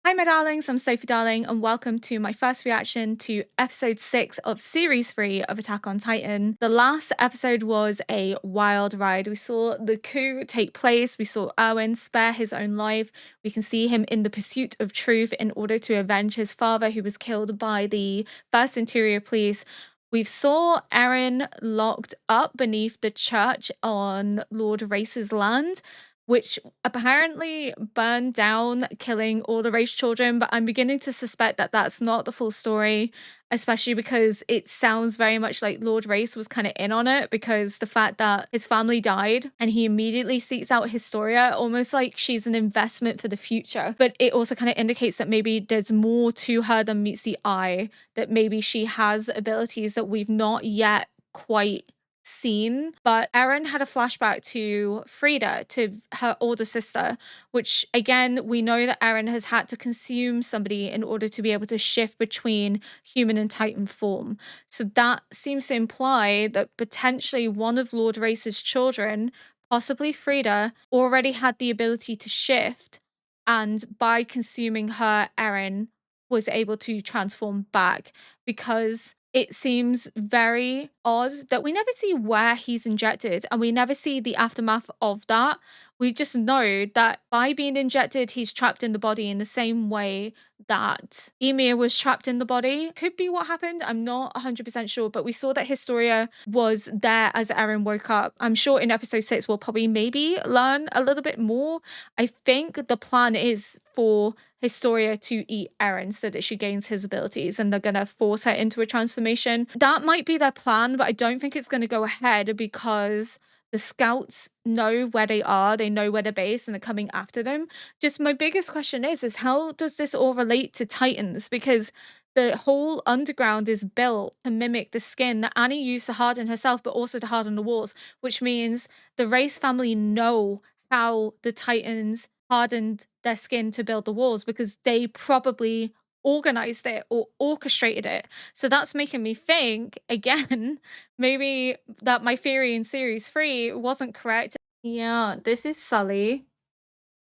Hi, my darlings. I'm Sophie Darling, and welcome to my first reaction to episode 6 of series 3 of Attack on Titan. The last episode was a wild ride. We saw the coup take place. We saw Erwin spare his own life. We can see him in the pursuit of truth in order to avenge his father, who was killed by the first Interior Police. We saw Eren locked up beneath the church on Lord Race's land, which apparently burned down, killing all the race children. But I'm beginning to suspect that that's not the full story, especially because it sounds very much like Lord Race was kind of in on it, because the fact that his family died and he immediately seeks out Historia, almost like she's an investment for the future. But it also kind of indicates that maybe there's more to her than meets the eye, that maybe she has abilities that we've not yet quite seen. But Eren had a flashback to Frida, to her older sister, which again, we know that Eren has had to consume somebody in order to be able to shift between human and Titan form. So that seems to imply that potentially one of Lord Race's children, possibly Frida, already had the ability to shift, and by consuming her, Eren was able to transform back, because it seems very odd that we never see where he's injected and we never see the aftermath of that. We just know that by being injected, he's trapped in the body in the same way that Ymir was trapped in the body. Could be what happened. I'm not 100% sure, but we saw that Historia was there as Eren woke up. I'm sure in episode 6, we'll probably maybe learn a little bit more. I think the plan is for Historia to eat Eren so that she gains his abilities, and they're gonna force her into a transformation. That might be their plan, but I don't think it's gonna go ahead, because the scouts know where they are, they know where they're based, and they're coming after them. Just my biggest question is how does this all relate to Titans? Because the whole underground is built to mimic the skin that Annie used to harden herself, but also to harden the walls, which means the Race family know how the Titans hardened their skin to build the walls, because they probably organized it or orchestrated it. So that's making me think again, maybe that my theory in series 3 wasn't correct. Yeah, this is Sully.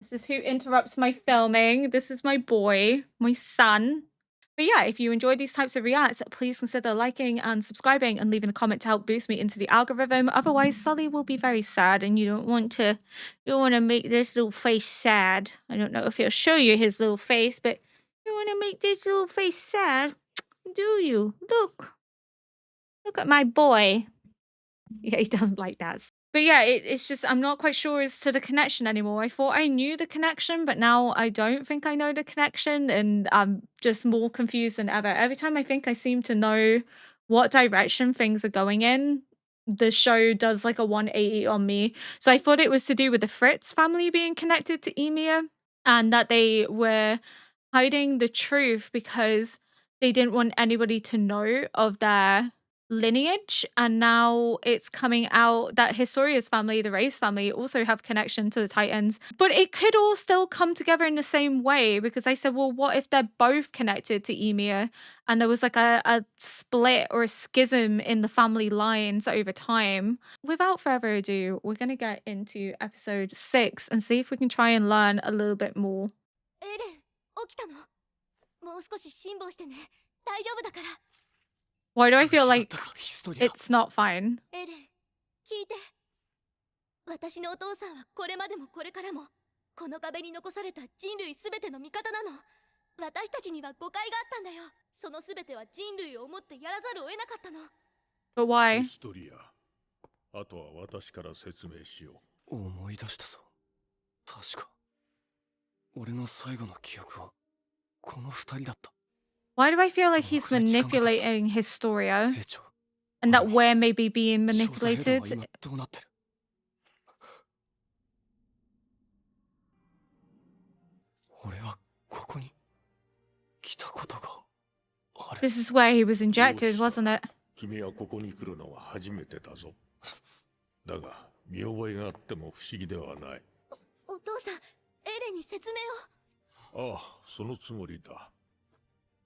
This is who interrupts my filming. This is my boy, my son. But yeah, if you enjoy these types of reacts, please consider liking and subscribing and leaving a comment to help boost me into the algorithm. Otherwise, Sully will be very sad, and you don't want to make this little face sad. I don't know if he'll show you his little face, but you want to make this little face sad, do you? Look at my boy. Yeah, he doesn't like that. But yeah, it's just I'm not quite sure as to the connection anymore. I thought I knew the connection, but now I don't think I know the connection, and I'm just more confused than ever. Every time I think I seem to know what direction things are going in, the show does like a 180 on me. So I thought it was to do with the Fritz family being connected to Ymir, and that they were hiding the truth because they didn't want anybody to know of their lineage, and now it's coming out that Historia's family, the Race family, also have connection to the Titans. But it could all still come together in the same way, because I said, well, what if they're both connected to Ymir and there was like a split or a schism in the family lines over time? Without further ado, we're going to get into episode 6 and see if we can try and learn a little bit more. エレン、起きたの？もう少し辛抱してね。大丈夫だから。Why do I feel like it's not fine? エレン、聞いて。私のお父さんはこれまでもこれからもこの壁に残された人類すべての味方なの。私たちには誤解があったんだよ。そのすべては人類を思ってやらざるを得なかったの。But why? ヒストリア。あとは私から説明しよう。思い出したぞ。確か。俺の最後の記憶はこの二人だった。Why do I feel like he's manipulating Historia, and that we're maybe being manipulated? 俺はここに来たことがある。 This is where he was injected, wasn't it? 君はここに来るのは初めてだぞ。だが見覚えがあっても不思議ではない。お父さん、エレンに説明を。ああ、そのつもりだ。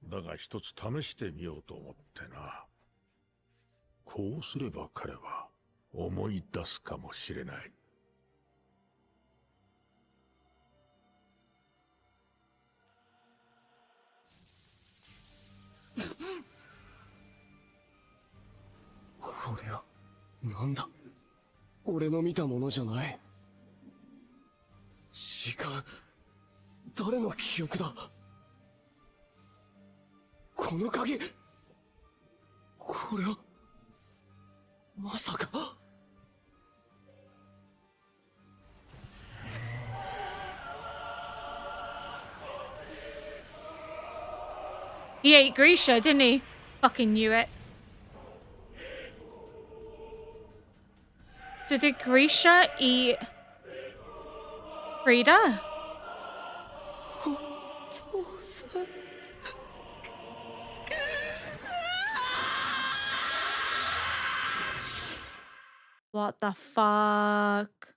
だが一つ試してみようと思ってな。こうすれば彼は思い出すかもしれない。なんだ、俺の見たものじゃない。違う、誰の記憶だ。この鍵、これはまさか。He ate Grisha, didn't he? Fucking knew it. So did Grisha eat Frida? What the fuck?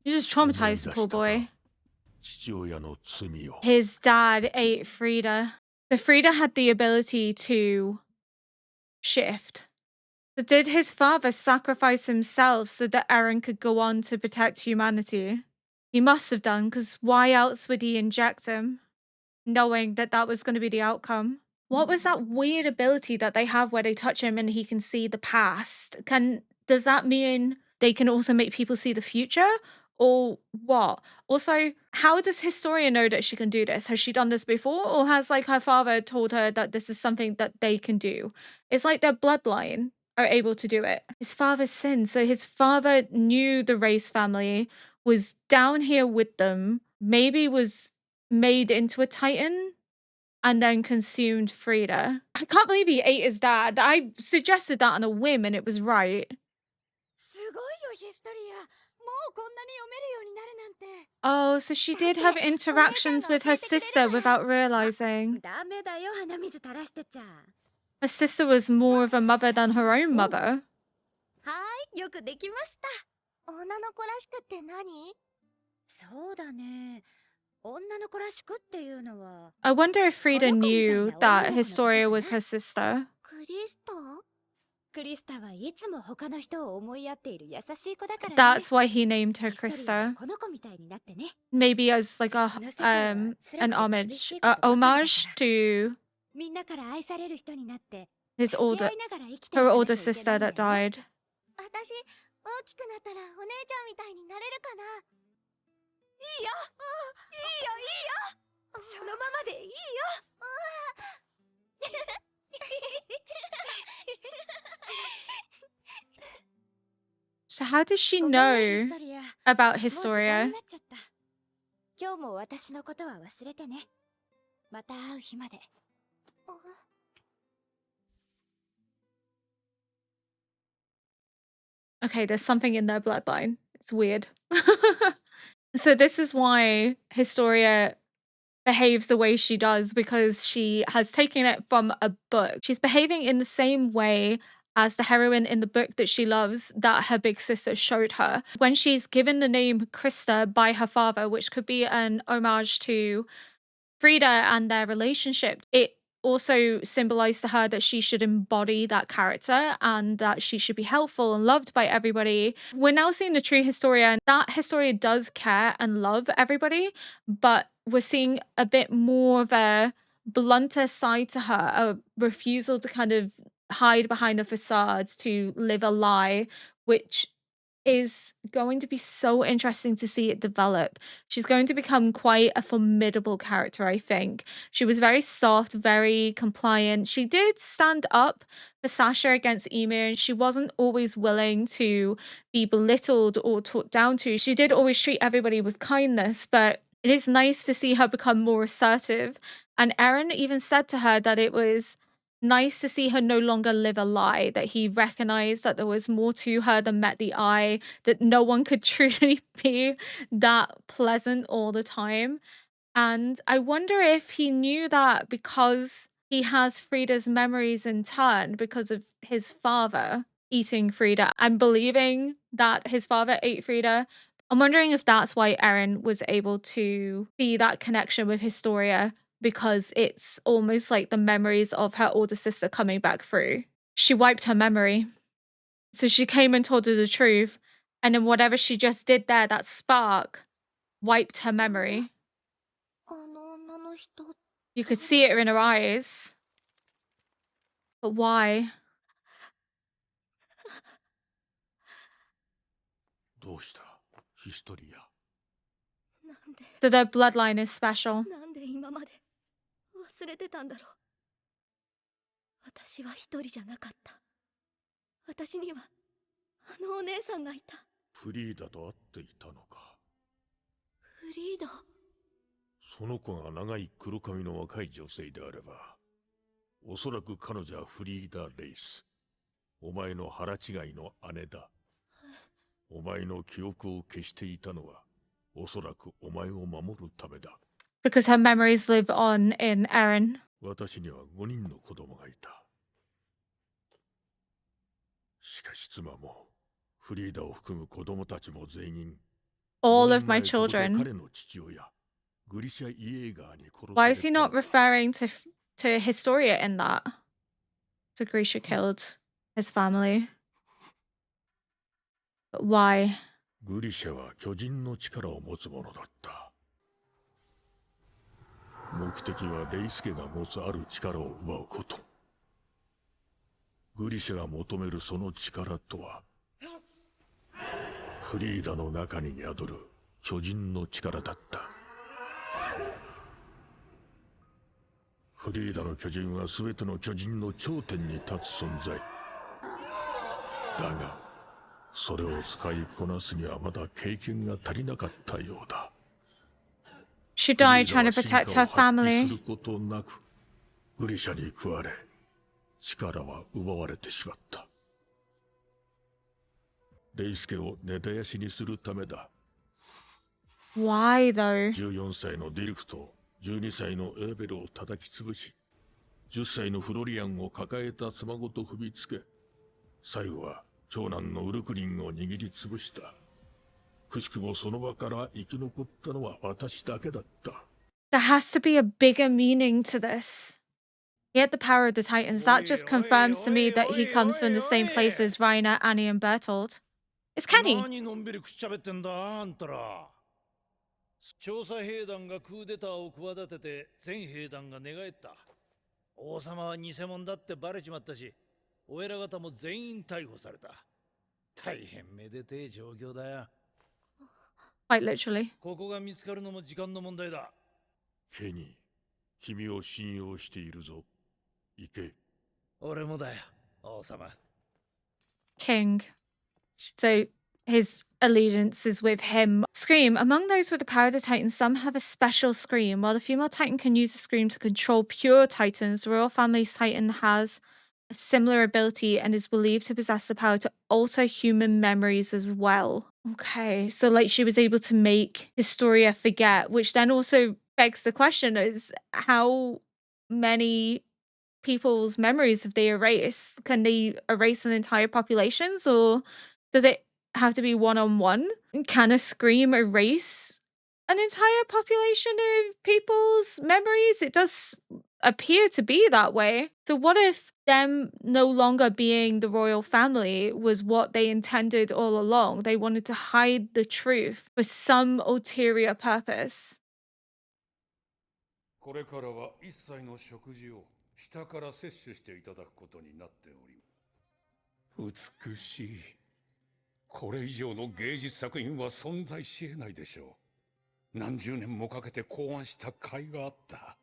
You just traumatized the poor boy. 父親の罪を。 His dad ate Frida. So Frida had the ability to shift. So did his father sacrifice himself so that Eren could go on to protect humanity? He must have done, because why else would he inject him, knowing that that was going to be the outcome? What was that weird ability that they have where they touch him and he can see the past? Does that mean they can also make people see the future? Or what? Also, how does Historia know that she can do this? Has she done this before? Or has like her father told her that this is something that they can do? It's like their bloodline are able to do it. His father's sin. So his father knew the race family, was down here with them, maybe was made into a titan, and then consumed Frida. I can't believe he ate his dad. I suggested that on a whim and it was right. すごいよヒストリア。もうこんなに読めるようになるなんて。 Oh, so she did have interactions with her sister without realizing. ダメだよ鼻水垂らしてちゃ。Her sister was more of a mother than her own mother. はい、よくできました。女の子らしくって何？そうだね。女の子らしくっていうのは。 I wonder if Frida knew that Historia was her sister. クリスタ？クリスタはいつも他の人を思いやっている優しい子だからね。 That's why he named her ヒストリア Krista. はこの子みたいになってね。 Maybe as like an homage, homage to みんなから愛される人になって his 助け合 older, いながら生きて her いかなきゃ older いけない sister んだ that よ。 died. 私大きくなったらお姉ちゃんみたいになれるかな。いいよ、いいよ、いいよ、そのままでいいよ。So how does she ごめんね、 know ヒストリア。 about もう時間 Historia? になっちゃった。今日も私のことは忘れてね。また会う日まで。 Okay, there's something in their bloodline. It's weird. So this is why Historia behaves the way she does, because she has taken it from a book. She's behaving in the same way as the heroine in the book that she loves, that her big sister showed her. When she's given the name Krista by her father, which could be an homage to Frida and their relationship, it also symbolized to her that she should embody that character and that she should be helpful and loved by everybody. We're now seeing the true Historia, and that Historia does care and love everybody, but we're seeing a bit more of a blunter side to her, a refusal to kind of hide behind a facade, to live a lie, which is going to be so interesting to see it develop. She's going to become quite a formidable character, I think. She was very soft, very compliant. She did stand up for Sasha against Ymir, and she wasn't always willing to be belittled or talked down to. She did always treat everybody with kindness, but it is nice to see her become more assertive. And Eren even said to her that it was nice to see her no longer live a lie, that he recognized that there was more to her than met the eye, that no one could truly be that pleasant all the time. And I wonder if he knew that because he has Frida's memories in turn because of his father eating Frida and believing that his father ate Frida. I'm wondering if that's why Eren was able to see that connection with Historia, because it's almost like the memories of her older sister coming back through. She wiped her memory. So she came and told her the truth. And then whatever she just did there, that spark, wiped her memory. あの女の人。 You could see it in her eyes. But why? どうしたヒストリア。なんで So their bloodline is special. なんで今まで忘れてたんだろう。私は一人じゃなかった。私にはあのお姉さんがいた。フリーダと会っていたのか。フリーダ。その子が長い黒髪の若い女性であれば、おそらく彼女はフリーダ・レイス。お前の腹違いの姉だ。お前の記憶を消していたのは、おそらくお前を守るためだ。Because her memories live on in Eren. 私には5人の子供がいた。しかし妻も、フリーダを含む子供たちも全員、All 5 of 年 my 前ここで children. 彼の父親、グリシャ・イエーガーに殺された Why is he の not だ。 referring to Historia in that? So Grisha killed his family. But why? グリシャは巨人の力を持つ者だった。目的はレイスケが持つある力を奪うこと。グリシャが求めるその力とは、フリーダの中に宿る巨人の力だった。フリーダの巨人は全ての巨人の頂点に立つ存在。だが、それを使いこなすにはまだ経験が足りなかったようだ。She died trying to protect her す family. ることなく、グリシャに食われ、力は奪われてしまった。レイスケを根絶やしにするためだ。Why though? 14歳のディルクと12歳のエーベルを叩き潰し、10歳のフロリアンを抱えた妻ごと踏みつけ、最後は長男のウルクリンを握りつぶした。くしくもその場から生き残ったのは私だけだった。There has to be a bigger meaning to this. He had the power of the Titans. That just confirms to me that he comes from the same place as Reiner, Annie, and Bertold. It's Kenny. 何のんびりくっちゃべってんだあんたら。調査兵団がクーデターを企てて全兵団が寝返った。王様は偽物だってバレちまったし、お偉方も全員逮捕された。大変めでてえ状況だよ。 Quite literally. ここが見つかるのも時間の問題だ。ケニー、君を信用しているぞ。行け。俺もだよ、王様。 King. So his allegiance is with him. Scream. Among those with the power of the Titans, some have a special scream. While the female Titan can use the scream to control pure Titans, the royal family's Titan has a similar ability and is believed to possess the power to alter human memories as well. Okay, so like she was able to make Historia forget, which then also begs the question is how many people's memories have they erased? Can they erase an entire populations, or does it have to be one-on-one? Can a scream erase an entire population of people's memories? It does appear to be that way. So what if them no longer being the royal family was what they intended all along? They wanted to hide the truth for some ulterior purpose. これからは一切の食事を下から摂取していただくことになっており、美しい。これ以上の芸術作品は存在し得ないでしょう。何十年もかけて考案した甲斐があった。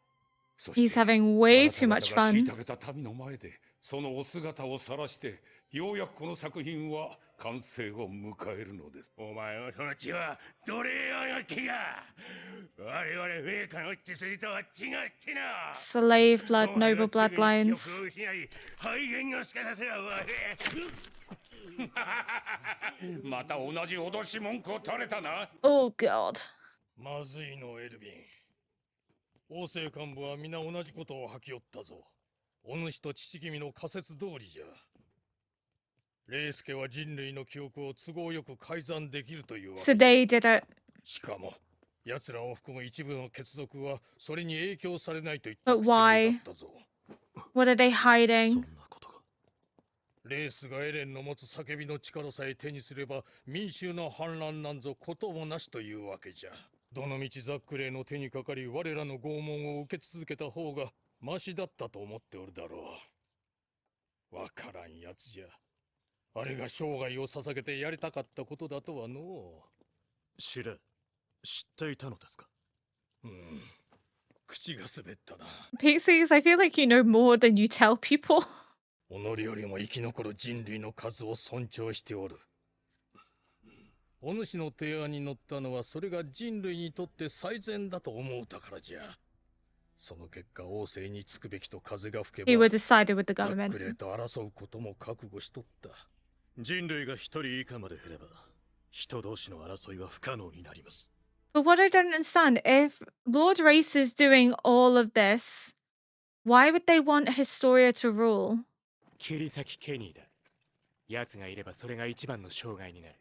そして He's having way too much あなた方が fun. 虐げた民の前でそのお姿を晒して、ようやくこの作品は完成を迎えるのです。お前のその血は奴隷用の血が、我々陛下の血筋とは違ってな。 Slave blood, noble bloodlines. 肺炎をしかさせはまた同じ脅し文句を垂れたな。 Oh god. まずいのエルヴィン。王政幹部は皆同じことを吐き寄ったぞ。お主と父君の仮説通りじゃ。レイスケは人類の記憶を都合よく改ざんできるというわけ。 So they did it. しかも、奴らを含む一部の血族はそれに影響されないと言った But 口ぶり why? だったぞ。 What are they そ hiding? んなことが。レースがエレンの持つ叫びの力さえ手にすれば民衆の反乱なんぞこともなしというわけじゃ。どのみちザックレーの手にかかり我らの拷問を受け続けた方がマシだったと思っておるだろう。わからんやつじゃ。あれが生涯を捧げてやりたかったことだとはの知っていたのですか？う。口が滑ったな。Pixies, I feel like you know more than you tell people. 己よりも生き残る人類の数を尊重しておる。お主の提案に乗ったのはそれが人類にとって最善だと思うたからじゃ。その結果王政につくべきと風が吹け He ば would decide with the ざっくり government. と争うことも覚悟しとった。人類が一人以下まで減れば、人同士の争いは不可能になります。But what I don't understand, if Lord Race is doing all of this, why would they want Historia to rule? 切り裂きケニーだ。奴がいればそれが一番の障害になる。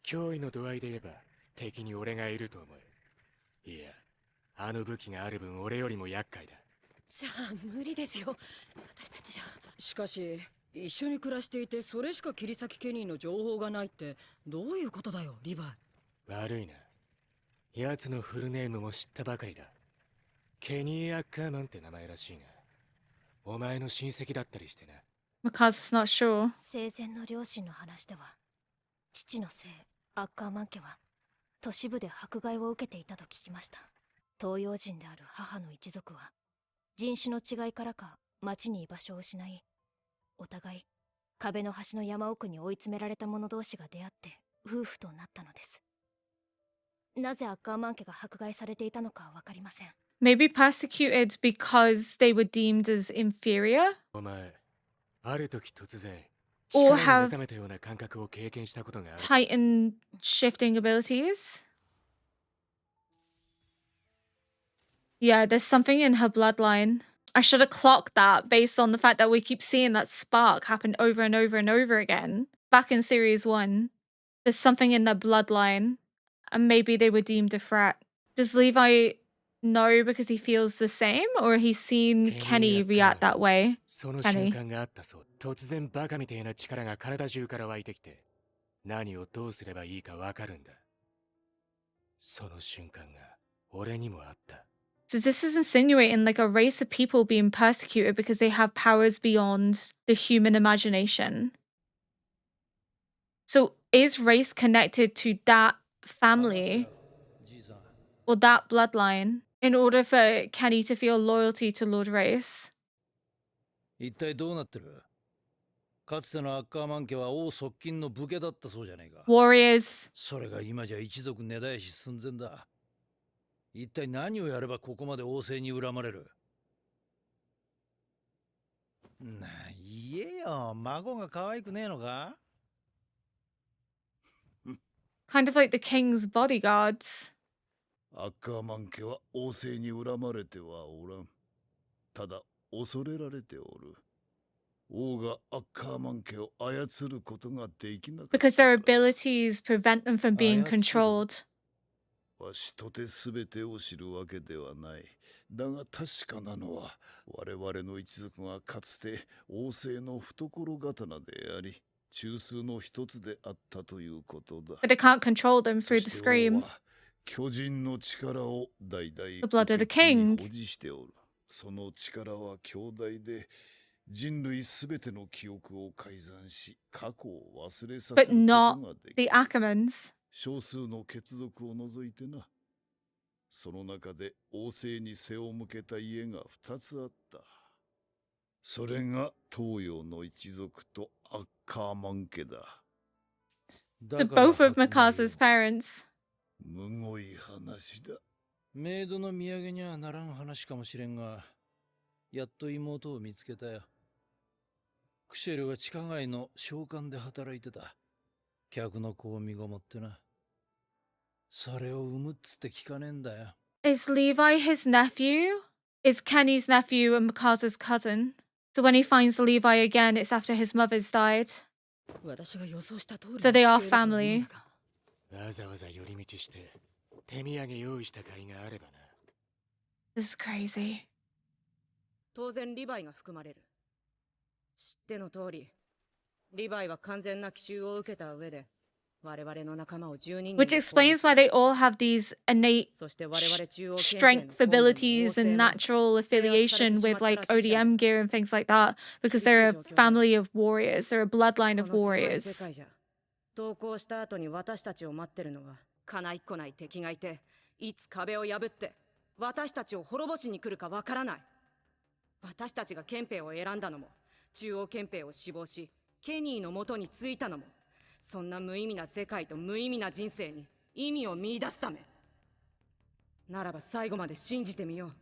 脅威の度合いで言えば敵に俺がいると思う。いや、あの武器がある分俺よりも厄介だ。じゃあ無理ですよ。私たちじゃ。しかし一緒に暮らしていてそれしか切り裂きケニーの情報がないってどういうことだよ、リヴァイ。悪いな。奴のフルネームも知ったばかりだ。ケニー・アッカーマンって名前らしいが、お前の親戚だったりしてな。Mikazu's not sure. 生前の両親の話では、父の姓アッカーマン家は都市部で迫害を受けていたと聞きました。東洋人である母の一族は人種の違いからか町に居場所を失い、お互い壁の端の山奥に追い詰められた者同士が出会って夫婦となったのです。なぜアッカーマン家が迫害されていたのかは分かりません。Maybe persecuted because they were deemed as inferior? お前、ある時突然、 Or 力に目 have 覚めたような感覚を経験したことがある。 Titan shifting abilities? Yeah, there's something in her bloodline. I should have clocked that based on the fact that we keep seeing that spark happen over and over and over again. Back in series 1, there's something in their bloodline, and maybe they were deemed a threat. Does Levi know because he feels the same, or he's seen Kenny react that way? その瞬間があったそう。突然バカみたいな力が体中から湧いてきて、何をどうすればいいかわかるんだ。その瞬間が俺にもあった。 So this is insinuating like a race of people being persecuted because they have powers beyond the human imagination. So is race connected to that family じいさん、 or that bloodline in order for Kenny to feel loyalty to Lord Race? 一体どうなってる？かつてのアッカーマン家は王側近の武家だったそうじゃねえか。 Warriors. それが今じゃ一族根絶やし寸前だ。一体何をやればここまで王政に恨まれる？なあ、言えよ。孫が可愛くねえのか？ Kind of like the king's bodyguards. アッカーマン家は王政に恨まれてはおらん。ただ恐れられておる。王がアッカーマン家を操ることができなかった。 Because their abilities prevent them from being controlled. わしとて全てを知るわけではない。だが確かなのは我々の一族がかつて王政の懐刀であり中枢の一つであったということだ。 But they can't control them through the そして王 scream. は巨人の力を代々 The blood of the 受け継ぎ king. 保持しておる。その力は強大で人類すべての記憶を改ざんし過去を忘れさせ But ること not ができ the る。 Ackermans. 少数の血族を除いてな。その中で王政に背を向けた家が2つあった。それが東洋の一族とアッカーマン家だ。 The both of Mikasa's parents. むごい話だ。メイドの土産にはならん話かもしれんが、やっと妹を見つけたよ。クシェルは地下街の商館で働いてた。客の子を身ごもってな。それを産むっつって聞かねえんだよ。 Is Levi his nephew? Is Kenny's nephew and Mikasa's cousin? So when he finds Levi again, it's after his mother's died. 私が予想した通り So they are family. わざわざ寄り道して手土産用意した甲斐があればな。 This is crazy. 当然リヴァイが含まれる。知っての通り、リヴァイは完全な奇襲を受けた上で Which explains why they all have these innate strength abilities and natural affiliation with like ODM gear and things like that, because they're a family of warriors, they're a bloodline of warriors. 投降した後に私たちを待ってるのはかないっこない敵がいて、いつ壁を破って私たちを滅ぼしに来るかわからない。私たちが憲兵を選んだのも、中央憲兵を死亡しケニーの元に着いたのも、そんな無意味な世界と無意味な人生に意味を見出すため。ならば最後まで信じてみよう。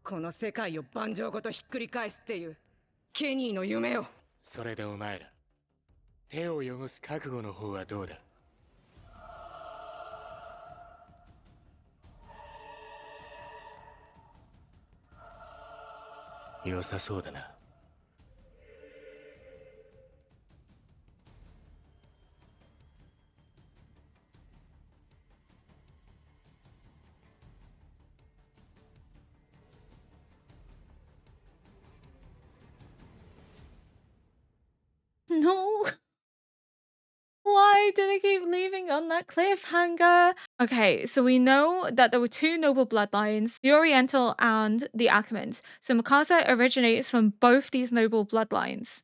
この世界を盤上ごとひっくり返すっていうケニーの夢を。それでお前ら手を汚す覚悟の方はどうだ？良さそうだな。No. Why do they keep leaving on that cliffhanger? Okay, so we know that there were two noble bloodlines, the Oriental and the Ackermans. So Mikasa originates from both these noble bloodlines.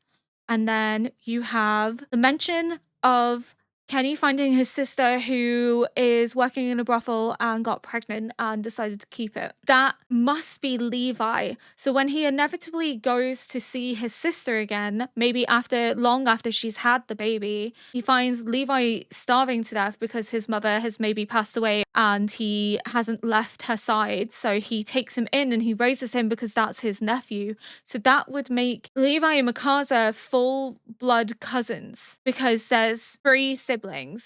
And then you have the mention of Kenny finding his sister who is working in a brothel and got pregnant and decided to keep it. That must be Levi. So when he inevitably goes to see his sister again, maybe long after she's had the baby, he finds Levi starving to death because his mother has maybe passed away and he hasn't left her side. So he takes him in and he raises him because that's his nephew. So that would make Levi and Mikasa full blood cousins because there's 3 siblings.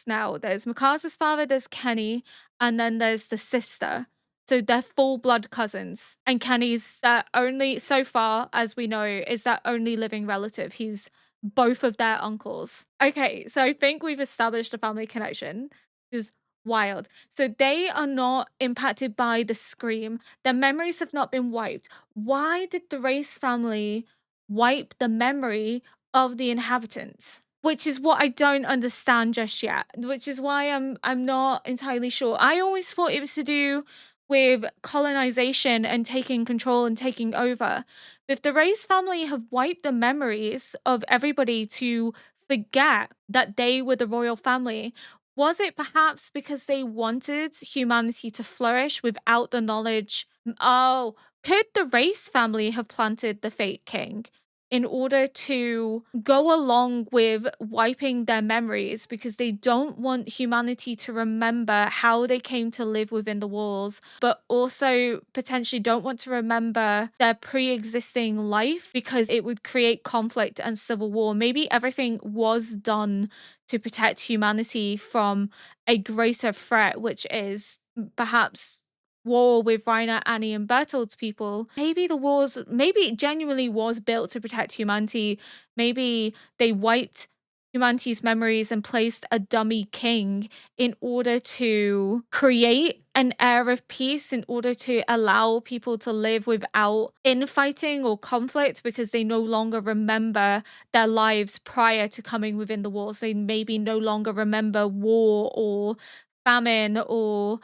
Now there's Mikasa's father, there's Kenny, and then there's the sister. So they're full blood cousins. And Kenny's only, so far as we know, is that only living relative. He's both of their uncles. Okay, so I think we've established a family connection, which is wild. So they are not impacted by the scream. Their memories have not been wiped. Why did the Race family wipe the memory of the inhabitants? Which is what I don't understand just yet, which is why I'm not entirely sure. I always thought it was to do with colonization and taking control and taking over. But if the Race family have wiped the memories of everybody to forget that they were the royal family, was it perhaps because they wanted humanity to flourish without the knowledge? Oh, could the Race family have planted the fake king in order to go along with wiping their memories because they don't want humanity to remember how they came to live within the walls, but also potentially don't want to remember their pre-existing life because it would create conflict and civil war? Maybe everything was done to protect humanity from a greater threat, which is perhaps war with Reiner, Annie, and Bertold's people. Maybe it genuinely was built to protect humanity. Maybe they wiped humanity's memories and placed a dummy king in order to create an air of peace, in order to allow people to live without infighting or conflict because they no longer remember their lives prior to coming within the walls. They maybe no longer remember war or famine or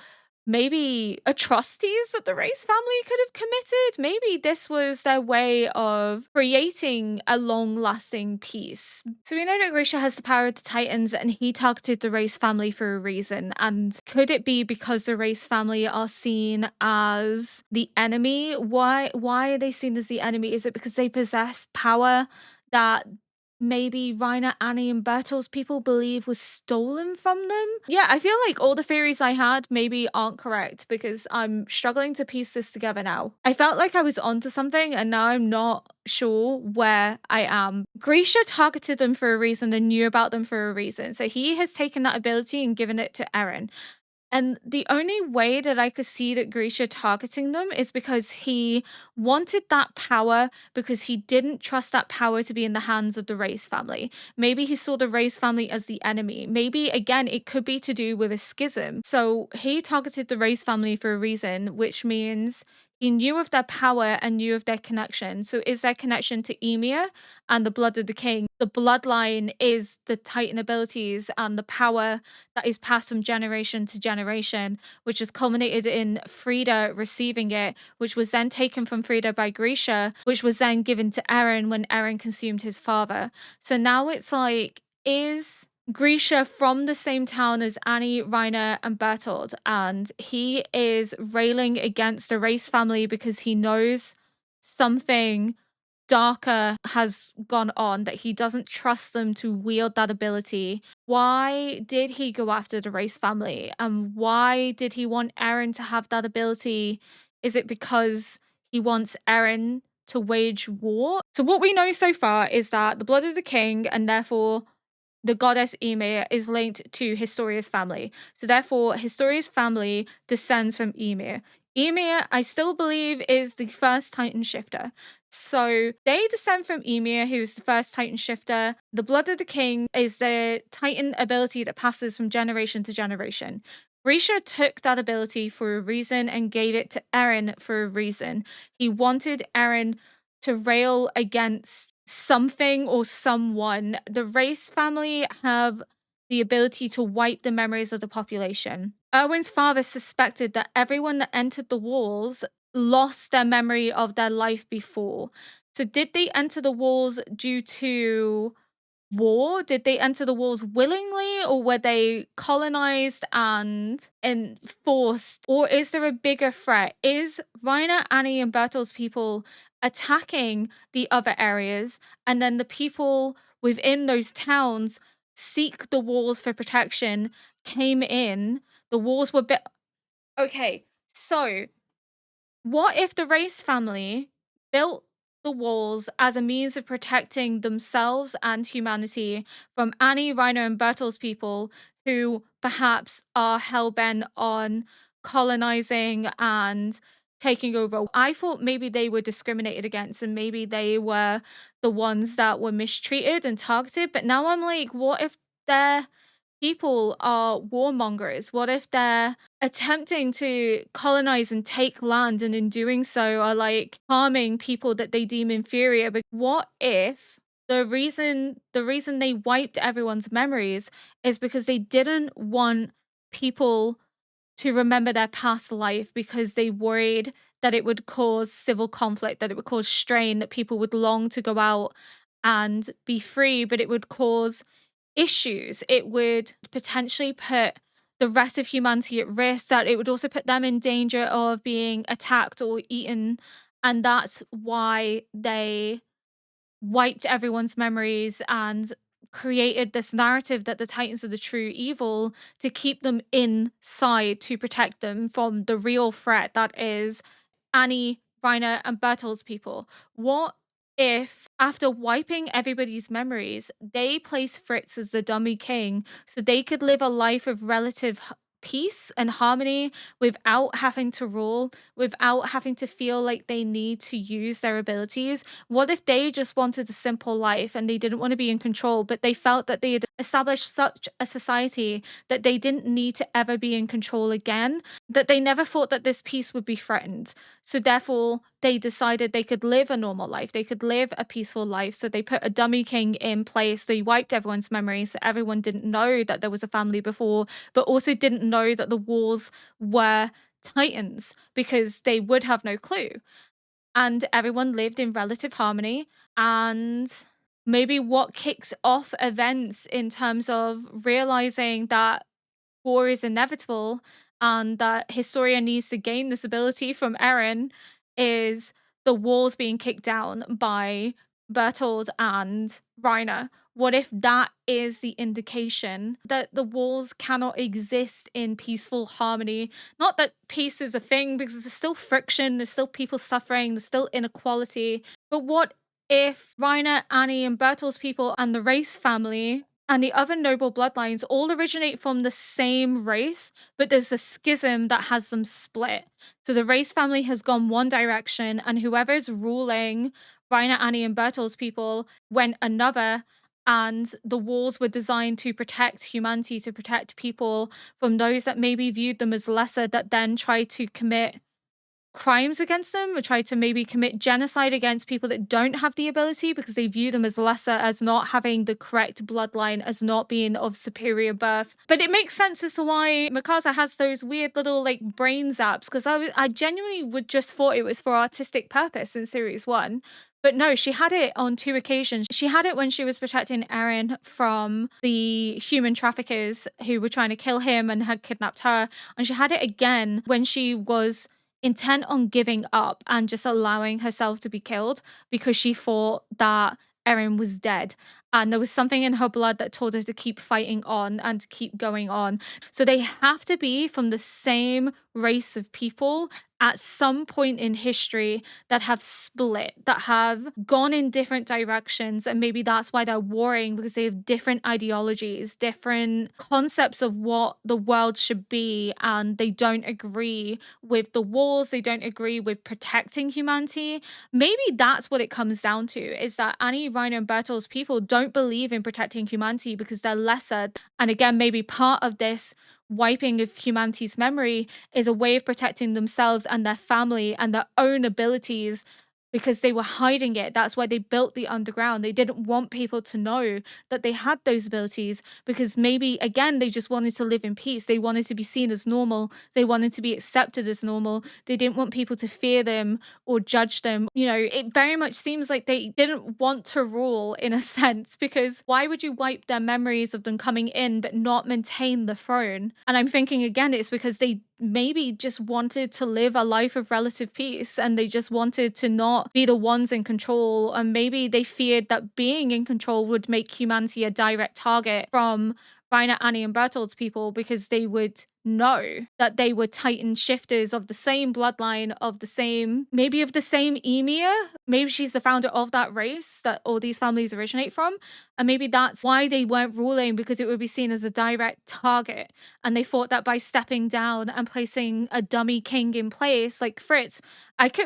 maybe atrocities that the Race family could have committed. Maybe this was their way of creating a long-lasting peace. So we know that Grisha has the power of the Titans and he targeted the Race family for a reason. And could it be because the Race family are seen as the enemy? Why are they seen as the enemy? Is it because they possess power that maybe Reiner, Annie, and Bertold's people believe was stolen from them? Yeah, I feel like all the theories I had maybe aren't correct because I'm struggling to piece this together now. I felt like I was onto something and now I'm not sure where I am. Grisha targeted them for a reason and knew about them for a reason. So he has taken that ability and given it to Eren. And the only way that I could see that Grisha targeting them is because he wanted that power because he didn't trust that power to be in the hands of the Race family. Maybe he saw the Race family as the enemy. Maybe, again, it could be to do with a schism. So he targeted the Race family for a reason, which means He knew of their power and knew of their connection. So is their connection to Ymir and the blood of the king? The bloodline is the Titan abilities and the power that is passed from generation to generation, which has culminated in Frida receiving it, which was then taken from Frida by Grisha, which was then given to Eren when Eren consumed his father. So now it's like, is Grisha from the same town as Annie, Reiner, and Bertold, and he is railing against the race family because he knows something darker has gone on, that he doesn't trust them to wield that ability. Why did he go after the race family? And why did he want Eren to have that ability? Is it because he wants Eren to wage war? So what we know so far is that the blood of the king, and therefore the goddess Ymir, is linked to Historia's family. So therefore, Historia's family descends from Ymir. Ymir, I still believe, is the first Titan shifter. So they descend from Ymir, who's the first Titan shifter. The blood of the king is the Titan ability that passes from generation to generation. Grisha took that ability for a reason and gave it to Eren for a reason. He wanted Eren to rail against something or someone. The race family have the ability to wipe the memories of the population. Erwin's father suspected that everyone that entered the walls lost their memory of their life before. So did they enter the walls due to war? Did they enter the walls willingly, or were they colonized and enforced? Or is there a bigger threat? Is Reiner, Annie, and Bertold's people attacking the other areas, and then the people within those towns seek the walls for protection, came in, the walls were okay, so what if the race family built the walls as a means of protecting themselves and humanity from Annie, Reiner, and Bertold's people, who perhaps are hell-bent on colonizing and taking over? I thought maybe they were discriminated against and maybe they were the ones that were mistreated and targeted. But now I'm like, what if they're people are warmongers? What if they're attempting to colonize and take land, and in doing so are like harming people that they deem inferior? But what if the reason they wiped everyone's memories is because they didn't want people to remember their past life, because they worried that it would cause civil conflict, that it would cause strain, that people would long to go out and be free, but it would cause issues. It would potentially put the rest of humanity at risk, that it would also put them in danger of being attacked or eaten. And that's why they wiped everyone's memories and created this narrative that the Titans are the true evil, to keep them inside, to protect them from the real threat that is Annie, Reiner, and Bertold's people. What if, after wiping everybody's memories, they place Fritz as the dummy king so they could live a life of relative peace and harmony without having to rule, without having to feel like they need to use their abilities? What if they just wanted a simple life and they didn't want to be in control, but they felt that they had established such a society that they didn't need to ever be in control again, that they never thought that this peace would be threatened? So therefore, they decided they could live a normal life. They could live a peaceful life. So they put a dummy king in place. They wiped everyone's memories. So everyone didn't know that there was a family before, but also didn't know that the walls were Titans, because they would have no clue. And everyone lived in relative harmony. And maybe what kicks off events in terms of realizing that war is inevitable and that Historia needs to gain this ability from Eren is the walls being kicked down by Bertold and Reiner. What if that is the indication that the walls cannot exist in peaceful harmony? Not that peace is a thing, because there's still friction, there's still people suffering, there's still inequality. But what if Reiner, Annie, and Bertold's people and the race family and the other noble bloodlines all originate from the same race, but there's a schism that has them split? So the race family has gone one direction, and whoever's ruling Reiner, Annie, and Bertold's people went another. And the walls were designed to protect humanity, to protect people from those that maybe viewed them as lesser, that then tried to commit crimes against them, or try to maybe commit genocide against people that don't have the ability because they view them as lesser, as not having the correct bloodline, as not being of superior birth. But it makes sense as to why Mikasa has those weird little like brain zaps, because I genuinely would just thought it was for artistic purpose in series 1. But no, she had it on 2 occasions. She had it when she was protecting Eren from the human traffickers who were trying to kill him and had kidnapped her. And she had it again when she was intent on giving up and just allowing herself to be killed because she thought that Eren was dead. And there was something in her blood that told her to keep fighting on and to keep going on. So they have to be from the same race of people at some point in history that have split, that have gone in different directions. And maybe that's why they're warring, because they have different ideologies, different concepts of what the world should be. And they don't agree with the wars, they don't agree with protecting humanity. Maybe that's what it comes down to, is that Annie, Reiner, and Bertolt's people don't believe in protecting humanity because they're lesser. And again, maybe part of this wiping of humanity's memory is a way of protecting themselves and their family and their own abilities, because they were hiding it. That's why they built the underground. They didn't want people to know that they had those abilities, because maybe, again, they just wanted to live in peace. They wanted to be seen as normal. They wanted to be accepted as normal. They didn't want people to fear them or judge them. You know, it very much seems like they didn't want to rule, in a sense, because why would you wipe their memories of them coming in but not maintain the throne? And I'm thinking, again, it's because they maybe just wanted to live a life of relative peace, and they just wanted to not be the ones in control. And maybe they feared that being in control would make humanity a direct target from Reiner, Annie, and Bertolt's people, because they would know that they were Titan shifters of the same bloodline, of the same, maybe of the same Emir. Maybe she's the founder of that race that all these families originate from. And maybe that's why they weren't ruling, because it would be seen as a direct target. And they thought that by stepping down and placing a dummy king in place like Fritz,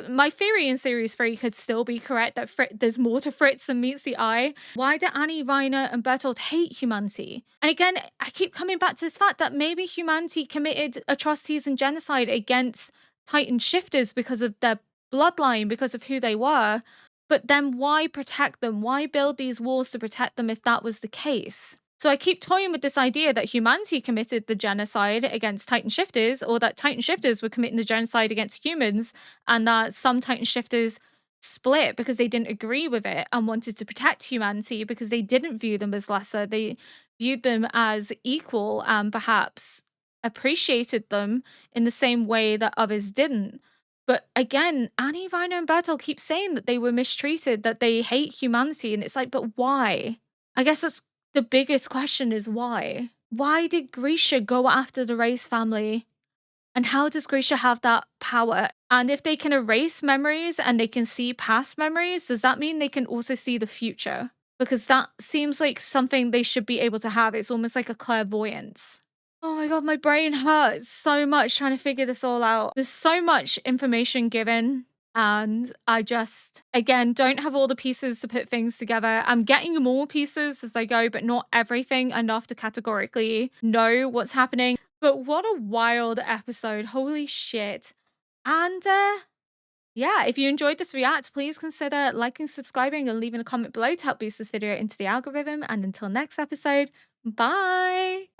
my theory in series 3 could still be correct, that there's more to Fritz than meets the eye. Why do Annie, Reiner, and Bertolt hate humanity? And again, I keep coming back to this fact that maybe humanity committed atrocities and genocide against Titan shifters because of their bloodline, because of who they were. But then why protect them? Why build these walls to protect them if that was the case? So I keep toying with this idea that humanity committed the genocide against Titan shifters, or that Titan shifters were committing the genocide against humans, and that some Titan shifters split because they didn't agree with it and wanted to protect humanity because they didn't view them as lesser. They viewed them as equal and perhaps appreciated them in the same way that others didn't. But again, Annie, Reiner, and Bertolt keep saying that they were mistreated, that they hate humanity. And it's like, but why? I guess that's the biggest question, is why? Why did Grisha go after the Race family? And how does Grisha have that power? And if they can erase memories and they can see past memories, does that mean they can also see the future? Because that seems like something they should be able to have. It's almost like a clairvoyance. Oh my god, my brain hurts so much trying to figure this all out. There's so much information given, and I just, again, don't have all the pieces to put things together. I'm getting more pieces as I go, but not everything enough to categorically know what's happening. But what a wild episode. Holy shit. And yeah, if you enjoyed this react, please consider liking, subscribing, and leaving a comment below to help boost this video into the algorithm. And until next episode, bye!